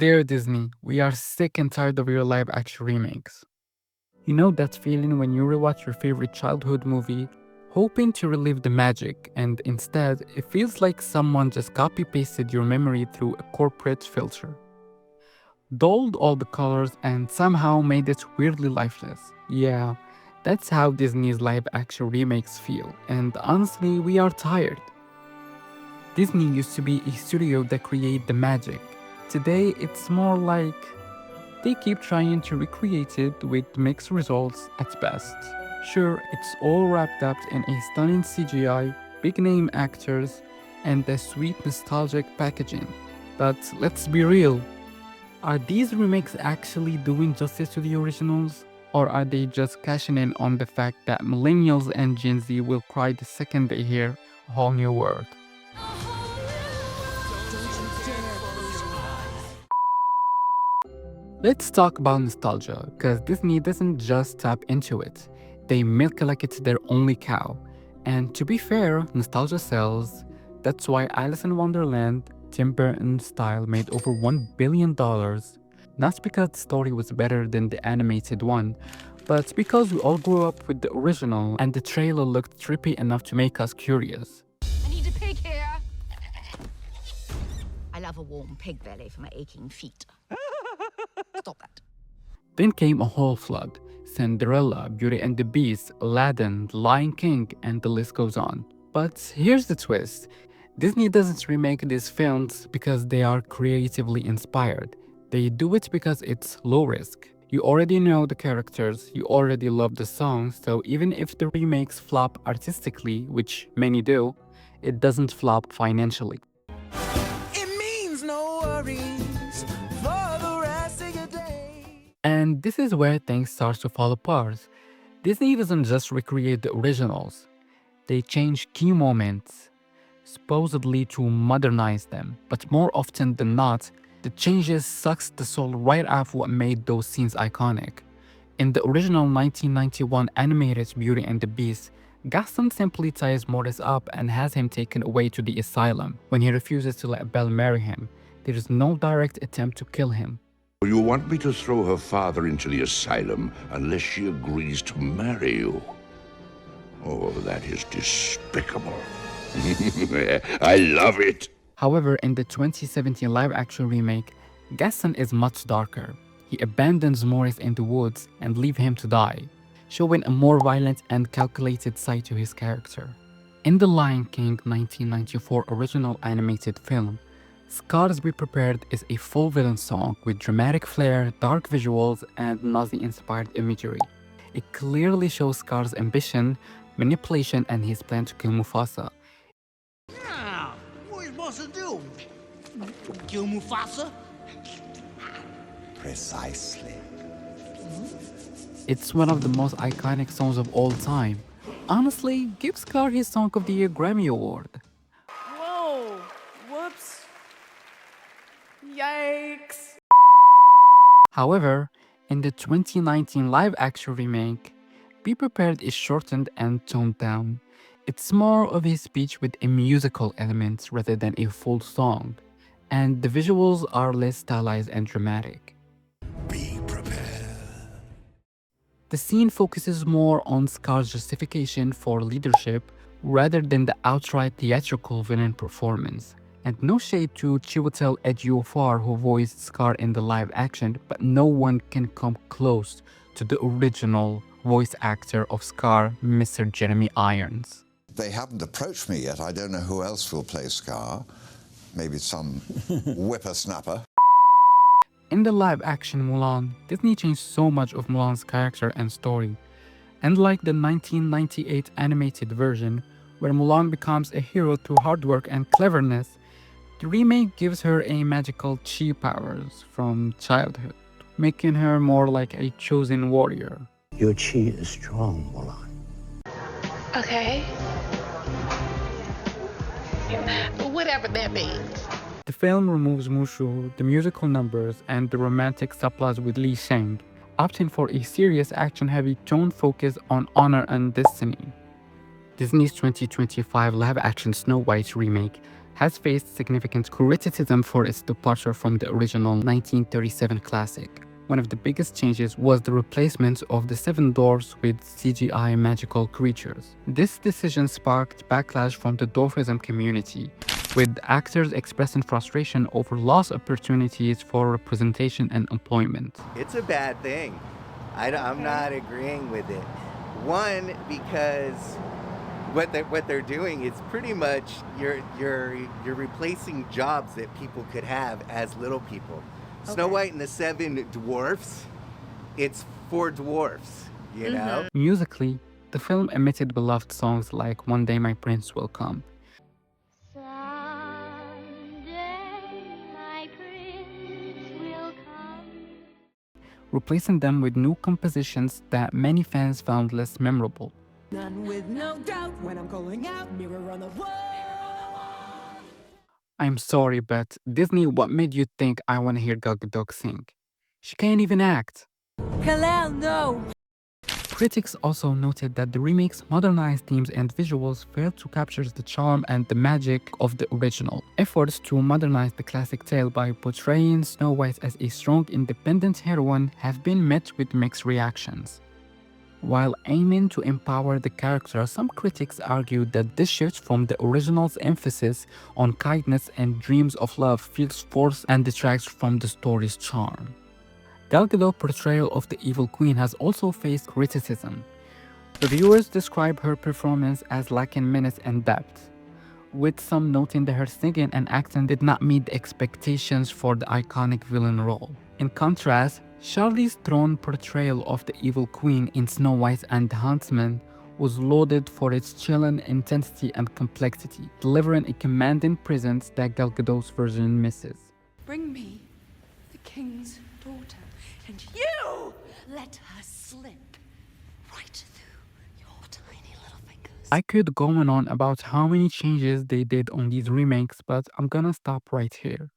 Dear Disney, we are sick and tired of your live action remakes. You know that feeling when you rewatch your favorite childhood movie, hoping to relive the magic, and instead, it feels like someone just copy pasted your memory through a corporate filter, dulled all the colors, and somehow made it weirdly lifeless. Yeah, that's how Disney's live action remakes feel, and honestly, we are tired. Disney used to be a studio that created the magic. Today, it's more like they keep trying to recreate it with mixed results at best. Sure, it's all wrapped up in a stunning CGI, big name actors, and a sweet nostalgic packaging. But let's be real, are these remakes actually doing justice to the originals? Or are they just cashing in on the fact that millennials and Gen Z will cry the second they hear a whole new world? Let's talk about nostalgia, because Disney doesn't just tap into it, they milk it like it's their only cow. And to be fair, nostalgia sells. That's why Alice in Wonderland, Tim Burton style, made over $1 billion. Not because the story was better than the animated one, but because we all grew up with the original and the trailer looked trippy enough to make us curious. I need a pig here. I love a warm pig belly for my aching feet. Stop that. Then came a whole flood: Cinderella, Beauty and the Beast, Aladdin, The Lion King, and the list goes on. But here's the twist: Disney doesn't remake these films because they are creatively inspired. They do it because it's low risk. You already know the characters, you already love the songs, so even if the remakes flop artistically, which many do, it doesn't flop financially. It means no worries for the rest of your day. And this is where things start to fall apart. Disney doesn't just recreate the originals, they change key moments, supposedly to modernize them, but more often than not, the changes sucks the soul right out of what made those scenes iconic. In the original 1991 animated Beauty and the Beast, Gaston simply ties Morris up and has him taken away to the asylum. When he refuses to let Belle marry him, there is no direct attempt to kill him. You want me to throw her father into the asylum unless she agrees to marry you? Oh, that is despicable. I love it. However, in the 2017 live-action remake, Gaston is much darker. He abandons Morris in the woods and leaves him to die, showing a more violent and calculated side to his character. In the Lion King 1994 original animated film, Scar's Be Prepared is a full villain song with dramatic flair, dark visuals, and Nazi-inspired imagery. It clearly shows Scar's ambition, manipulation, and his plan to kill Mufasa. Now, what are you supposed to do? Kill Mufasa? Precisely. It's one of the most iconic songs of all time. Honestly, give Scar his Song of the Year Grammy Award. Whoa! Whoops! Yikes! However, in the 2019 live-action remake, Be Prepared is shortened and toned down. It's more of a speech with a musical element rather than a full song, and the visuals are less stylized and dramatic. Be prepared. The scene focuses more on Scar's justification for leadership rather than the outright theatrical villain performance. And no shade to Chiwetel Ejiofor who voiced Scar in the live action, but no one can come close to the original voice actor of Scar, Mr. Jeremy Irons. They haven't approached me yet. I don't know who else will play Scar. Maybe some whippersnapper. In the live-action Mulan, Disney changed so much of Mulan's character and story. Unlike the 1998 animated version, where Mulan becomes a hero through hard work and cleverness, the remake gives her a magical chi powers from childhood, making her more like a chosen warrior. Your chi is strong, Mulan. Okay. Whatever that means. The film removes Mushu, the musical numbers, and the romantic subplots with Li Shang, opting for a serious action-heavy tone focus on honor and destiny. Disney's 2025 live-action Snow White remake has faced significant criticism for its departure from the original 1937 classic. One of the biggest changes was the replacement of the seven dwarfs with CGI magical creatures. This decision sparked backlash from the dwarfism community, with actors expressing frustration over lost opportunities for representation and employment. It's a bad thing. I'm not agreeing with it. One, because what they're doing is pretty much you're replacing jobs that people could have as little people. Snow White and the Seven Dwarfs, it's for dwarfs, you know? Musically, the film omitted beloved songs like One Day My Prince Will Come. Replacing them with new compositions that many fans found less memorable. None with no doubt when I'm calling out, mirror on the wall. I'm sorry, but Disney, what made you think I want to hear Gal Gadot sing? She can't even act. Kalel, no! Critics also noted that the remake's modernized themes and visuals failed to capture the charm and the magic of the original. Efforts to modernize the classic tale by portraying Snow White as a strong, independent heroine have been met with mixed reactions. While aiming to empower the character, some critics argued that this shift from the original's emphasis on kindness and dreams of love feels forced and detracts from the story's charm. Gal Gadot's portrayal of the Evil Queen has also faced criticism. Reviewers describe her performance as lacking menace and depth, with some noting that her singing and acting did not meet the expectations for the iconic villain role. In contrast, Charlize Theron's portrayal of the Evil Queen in Snow White and the Huntsman was lauded for its chilling intensity and complexity, delivering a commanding presence that Gal Gadot's version misses. Bring me the king's daughter, and you let her slip right through your tiny little fingers. I could go on about how many changes they did on these remakes, but I'm gonna stop right here.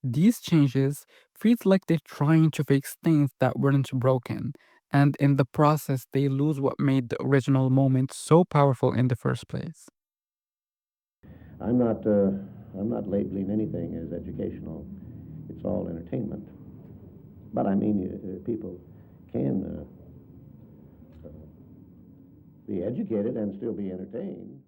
These changes feel like they're trying to fix things that weren't broken, and in the process, they lose what made the original moment so powerful in the first place. I'm not labeling anything as educational. It's all entertainment. But I mean, people can be educated and still be entertained.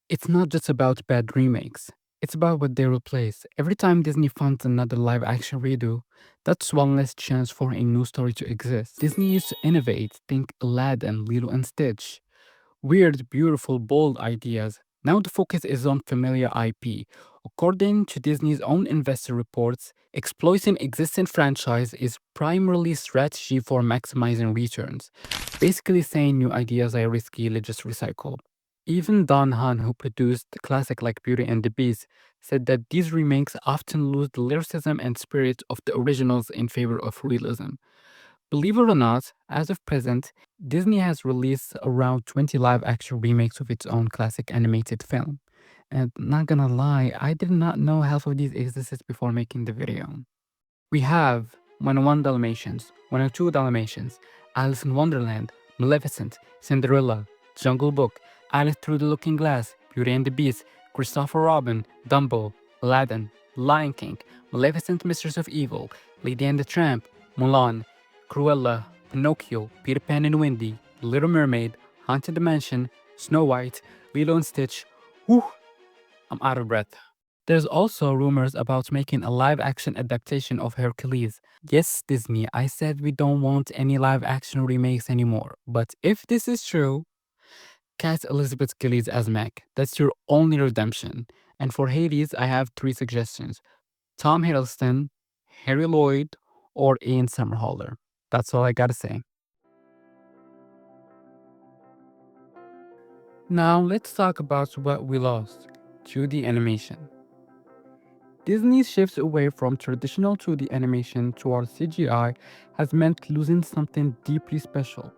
It's not just about bad remakes. It's about what they replace. Every time Disney funds another live action redo, that's one less chance for a new story to exist. Disney used to innovate, think Aladdin, Lilo and Stitch. Weird, beautiful, bold ideas. Now the focus is on familiar IP. According to Disney's own investor reports, exploiting existing franchise is primarily strategy for maximizing returns. Basically saying new ideas are risky, let's just recycle. Even Don Hahn, who produced the classic like Beauty and the Beast, said that these remakes often lose the lyricism and spirit of the originals in favor of realism. Believe it or not, as of present, Disney has released around 20 live action remakes of its own classic animated film. And not gonna lie, I did not know half of these existed before making the video. We have 101 Dalmatians, 102 Dalmatians, Alice in Wonderland, Maleficent, Cinderella, Jungle Book, Alice Through the Looking Glass, Beauty and the Beast, Christopher Robin, Dumbo, Aladdin, Lion King, Maleficent Mistress of Evil, Lady and the Tramp, Mulan, Cruella, Pinocchio, Peter Pan and Wendy, Little Mermaid, Haunted Mansion, Snow White, Lilo and Stitch. Whew, I'm out of breath. There's also rumors about making a live-action adaptation of Hercules. Yes, Disney, I said we don't want any live-action remakes anymore. But if this is true, cast Elizabeth Gillies as Meg. That's your only redemption. And for Hades, I have 3 suggestions. Tom Hiddleston, Harry Lloyd, or Ian Somerhalder. That's all I gotta say. Now let's talk about what we lost, 2D animation. Disney's shift away from traditional 2D animation towards CGI has meant losing something deeply special.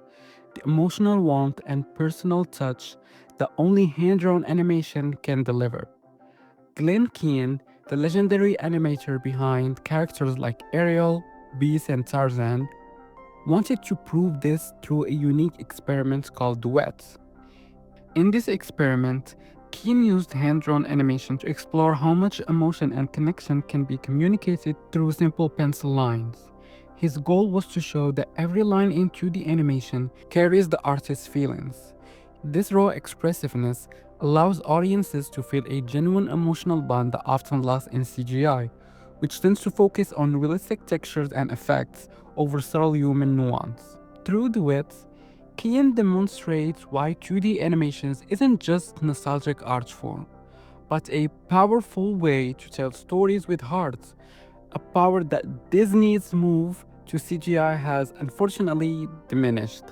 The emotional warmth and personal touch that only hand-drawn animation can deliver. Glenn Keane, the legendary animator behind characters like Ariel, Beast, and Tarzan, wanted to prove this through a unique experiment called Duets. In this experiment, Keen used hand-drawn animation to explore how much emotion and connection can be communicated through simple pencil lines. His goal was to show that every line in 2D animation carries the artist's feelings. This raw expressiveness allows audiences to feel a genuine emotional bond that often lost in CGI, which tends to focus on realistic textures and effects over subtle human nuance. Through duets, Kian demonstrates why 2D animations isn't just nostalgic art form, but a powerful way to tell stories with heart, a power that Disney's move to CGI has unfortunately diminished.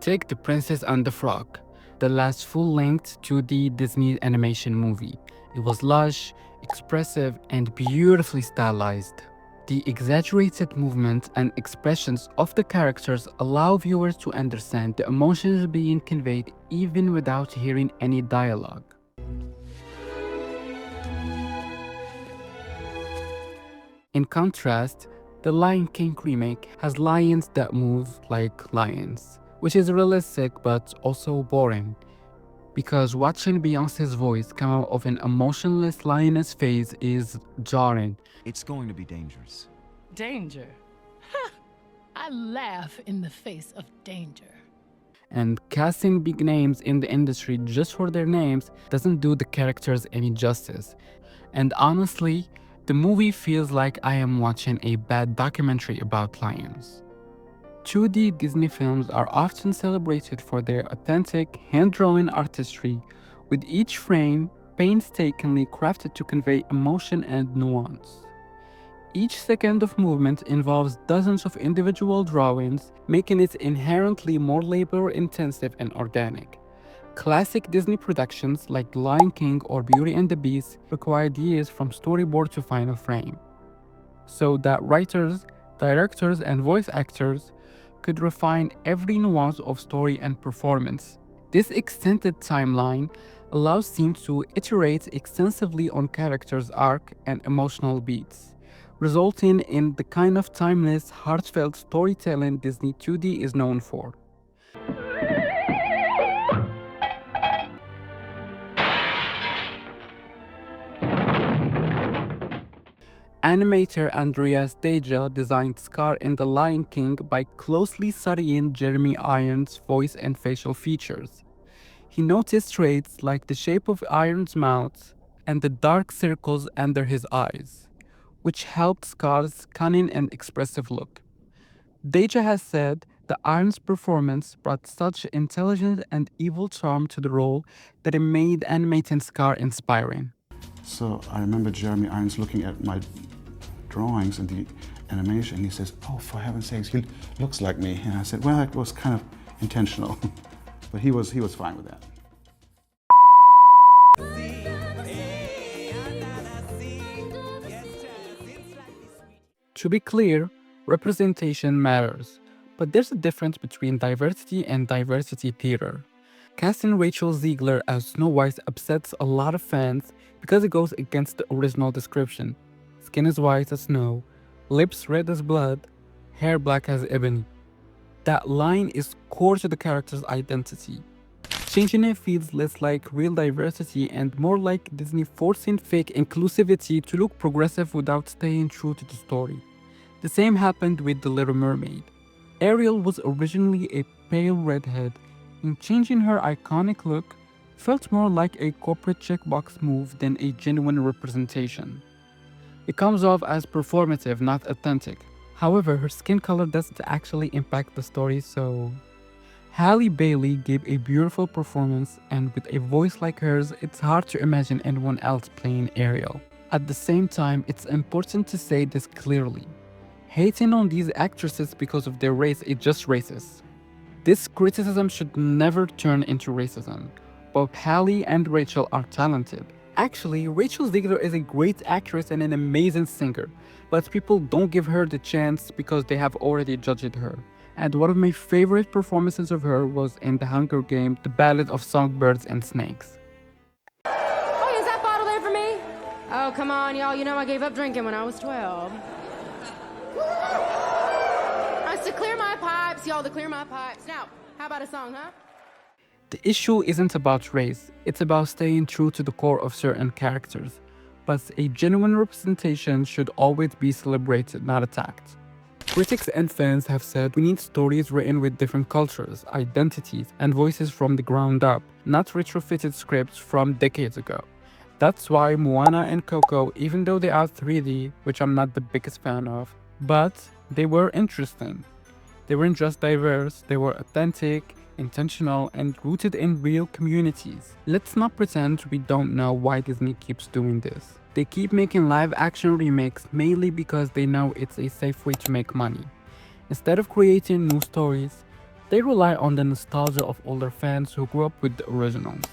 Take The Princess and the Frog, the last full-length 2D Disney animation movie. It was lush, expressive, and beautifully stylized. The exaggerated movement and expressions of the characters allow viewers to understand the emotions being conveyed even without hearing any dialogue. In contrast, the Lion King remake has lions that move like lions, which is realistic but also boring, because watching Beyonce's voice come out of an emotionless lioness face is jarring. It's going to be dangerous. Danger? Ha! I laugh in the face of danger. And casting big names in the industry just for their names doesn't do the characters any justice. And honestly, the movie feels like I am watching a bad documentary about lions. 2D Disney films are often celebrated for their authentic, hand-drawn artistry, with each frame painstakingly crafted to convey emotion and nuance. Each second of movement involves dozens of individual drawings, making it inherently more labor-intensive and organic. Classic Disney productions like The Lion King or Beauty and the Beast required years from storyboard to final frame, so that writers, directors, and voice actors could refine every nuance of story and performance. This extended timeline allows teams to iterate extensively on characters' arc and emotional beats, resulting in the kind of timeless, heartfelt storytelling Disney 2D is known for. Animator Andreas Deja designed Scar in The Lion King by closely studying Jeremy Irons' voice and facial features. He noticed traits like the shape of Irons' mouth and the dark circles under his eyes, which helped Scar's cunning and expressive look. Deja has said that Irons' performance brought such intelligence and evil charm to the role that it made animating Scar inspiring. So I remember Jeremy Irons looking at my drawings and the animation, and he says, "Oh, for heaven's sakes, he looks like me." And I said, "Well, that was kind of intentional," but he was fine with that. To be clear, representation matters, but there's a difference between diversity and diversity theater. Casting Rachel Ziegler as Snow White upsets a lot of fans because it goes against the original description. Skin is white as snow, lips red as blood, hair black as ebony. That line is core to the character's identity. Changing it feels less like real diversity and more like Disney forcing fake inclusivity to look progressive without staying true to the story. The same happened with The Little Mermaid. Ariel was originally a pale redhead, and changing her iconic look felt more like a corporate checkbox move than a genuine representation. It comes off as performative, not authentic. However, her skin color doesn't actually impact the story, so... Halle Bailey gave a beautiful performance, and with a voice like hers, it's hard to imagine anyone else playing Ariel. At the same time, it's important to say this clearly. Hating on these actresses because of their race is just racist. This criticism should never turn into racism. Both Halle and Rachel are talented. Actually, Rachel Ziegler is a great actress and an amazing singer, but people don't give her the chance because they have already judged her. And one of my favorite performances of her was in The Hunger Games: The Ballad of Songbirds and Snakes. Oh, is that bottle there for me? Oh, come on, y'all. You know I gave up drinking when I was 12. That's to clear my pipes, y'all, to clear my pipes. Now, how about a song, huh? The issue isn't about race, it's about staying true to the core of certain characters. But a genuine representation should always be celebrated, not attacked. Critics and fans have said we need stories written with different cultures, identities, and voices from the ground up, not retrofitted scripts from decades ago. That's why Moana and Coco, even though they are 3D, which I'm not the biggest fan of, but they were interesting. They weren't just diverse, they were authentic, intentional, and rooted in real communities. Let's not pretend we don't know why Disney keeps doing this. They keep making live action remakes mainly because they know it's a safe way to make money. Instead of creating new stories, they rely on the nostalgia of older fans who grew up with the originals.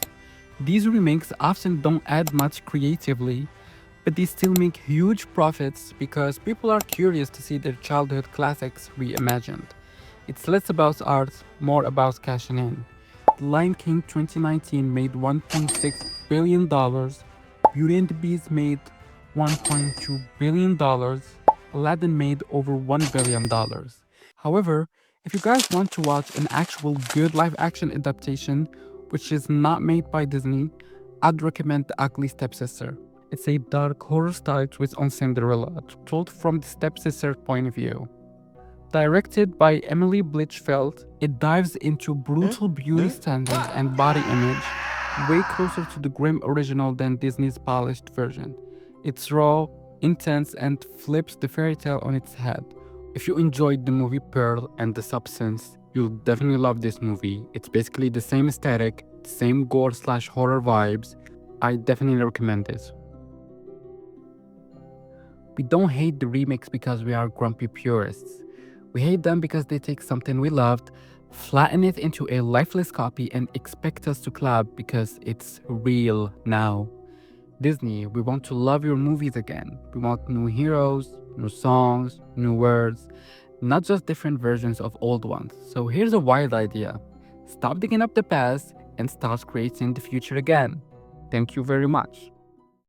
These remakes often don't add much creatively, but they still make huge profits because people are curious to see their childhood classics reimagined. It's less about art, more about cashing in. The Lion King 2019 made $1.6 billion, Beauty and the Beast made $1.2 billion, Aladdin made over $1 billion. However, if you guys want to watch an actual good live action adaptation, which is not made by Disney, I'd recommend The Ugly Stepsister. It's a dark horror style twist on Cinderella, told from the stepsister point of view. Directed by Emily Blichfeld, it dives into brutal beauty standards and body image, way closer to the grim original than Disney's polished version. It's raw, intense, and flips the fairy tale on its head. If you enjoyed the movie Pearl and The Substance, you'll definitely love this movie. It's basically the same aesthetic, same gore/horror vibes. I definitely recommend this. We don't hate the remakes because we are grumpy purists. We hate them because they take something we loved, flatten it into a lifeless copy, and expect us to clap because it's real now. Disney, we want to love your movies again. We want new heroes, new songs, new words, not just different versions of old ones. So here's a wild idea. Stop digging up the past and start creating the future again. Thank you very much.